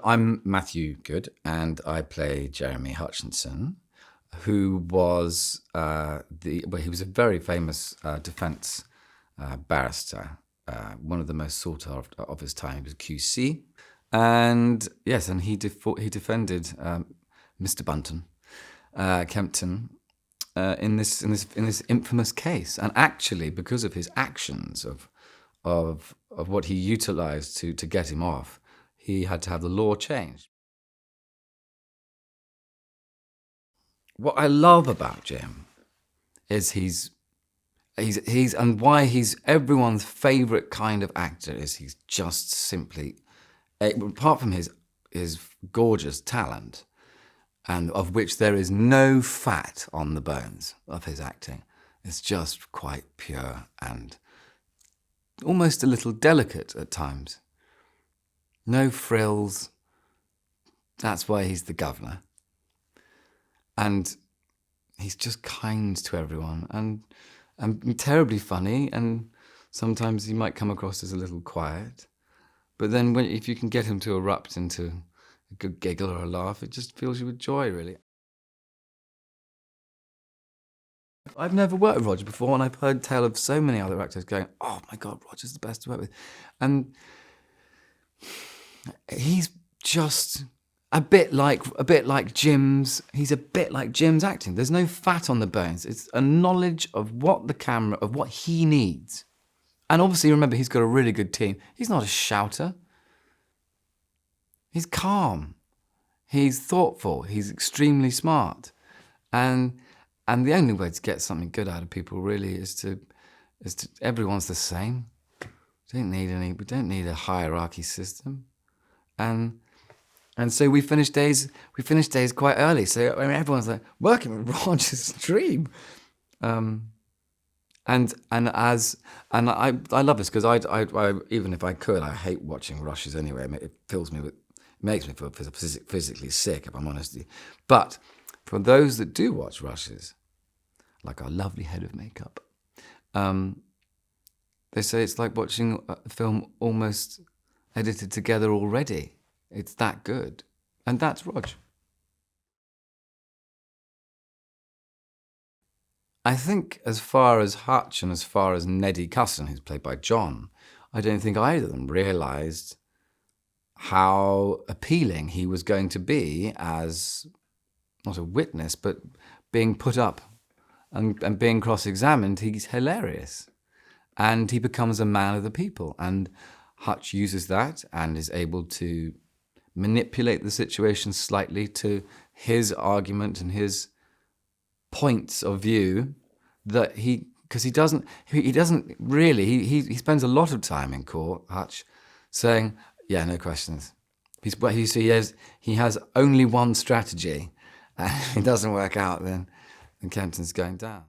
I'm Matthew Good, and I play Jeremy Hutchinson, who was he was a very famous defence barrister, one of the most sought after of his time. He was QC, and yes, and he defended Mr. Bunton, Kempton, in this infamous case, and actually because of his actions of what he utilised to get him off, he had to have the law changed. What I love about Jim is he's and why he's everyone's favourite kind of actor is he's just simply, apart from his gorgeous talent, and of which there is no fat on the bones of his acting. It's just quite pure and almost a little delicate at times. No frills. That's why he's the governor. And he's just kind to everyone and terribly funny, and sometimes he might come across as a little quiet. But then if you can get him to erupt into a good giggle or a laugh, it just fills you with joy, really. I've never worked with Roger before, and I've heard tell of so many other actors going, "Oh my God, Roger's the best to work with." And he's just a bit like Jim's. He's a bit like Jim's acting. There's no fat on the bones. It's a knowledge of what he needs. And obviously, remember, he's got a really good team. He's not a shouter. He's calm. He's thoughtful. He's extremely smart. And the only way to get something good out of people really is to everyone's the same. We don't need a hierarchy system. And so we finish days quite early. So I mean, everyone's like working with Roger's dream. And I love this because I even if I could, I hate watching rushes anyway. It makes me feel physically sick, if I'm honest. But for those that do watch rushes, like our lovely head of makeup, they say it's like watching a film almost edited together already. It's that good. And that's Rog. I think as far as Hutch and as far as Neddy Cusson, who's played by John, I don't think either of them realised how appealing he was going to be as, not a witness, but being put up and being cross-examined. He's hilarious. And he becomes a man of the people. And Hutch uses that and is able to manipulate the situation slightly to his argument and his points of view, that he spends a lot of time in court, Hutch, saying, yeah, no questions. He has only one strategy, and if it doesn't work out, then Kempton's going down.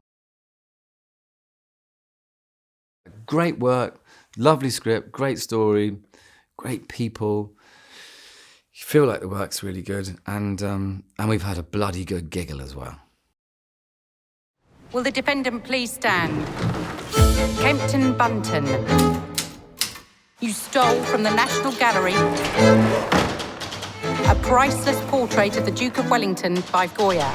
Great work, lovely script, great story, great people. You feel like the work's really good, and we've had a bloody good giggle as well. Will the defendant please stand? Kempton Bunton, you stole from the National Gallery a priceless portrait of the Duke of Wellington by Goya.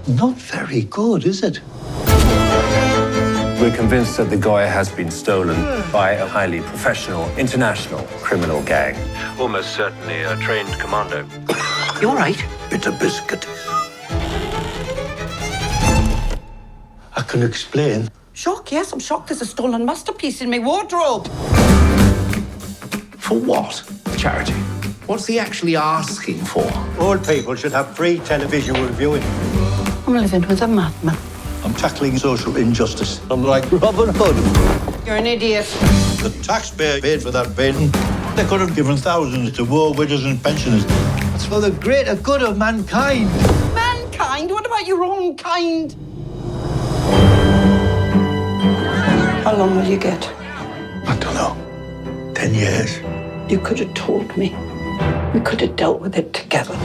Not very good, is it? We're convinced that the Goya has been stolen by a highly professional, international criminal gang. Almost certainly a trained commando. You all right? Bit of biscuit. I can explain. Shock, yes, I'm shocked. There's a stolen masterpiece in my wardrobe. For what? Charity. What's he actually asking for? All people should have free televisual viewing. I'm living with a madman. I'm tackling social injustice. I'm like Robin Hood. You're an idiot. The taxpayer paid for that painting. They could have given thousands to war widows and pensioners. It's for the greater good of mankind. Mankind? What about your own kind? How long will you get? I don't know. 10 years. You could have told me. We could have dealt with it together.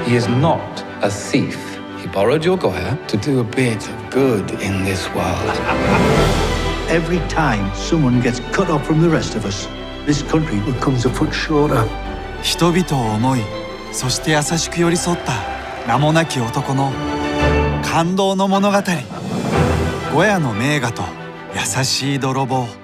He is not a thief. He borrowed your Goya to do a bit of good in this world. every time someone gets cut off from the rest of us, this country becomes a foot shorter. 人々を思い、そして優しく寄り添った名もなき男の感動の物語。ゴヤの名画と優しい泥棒。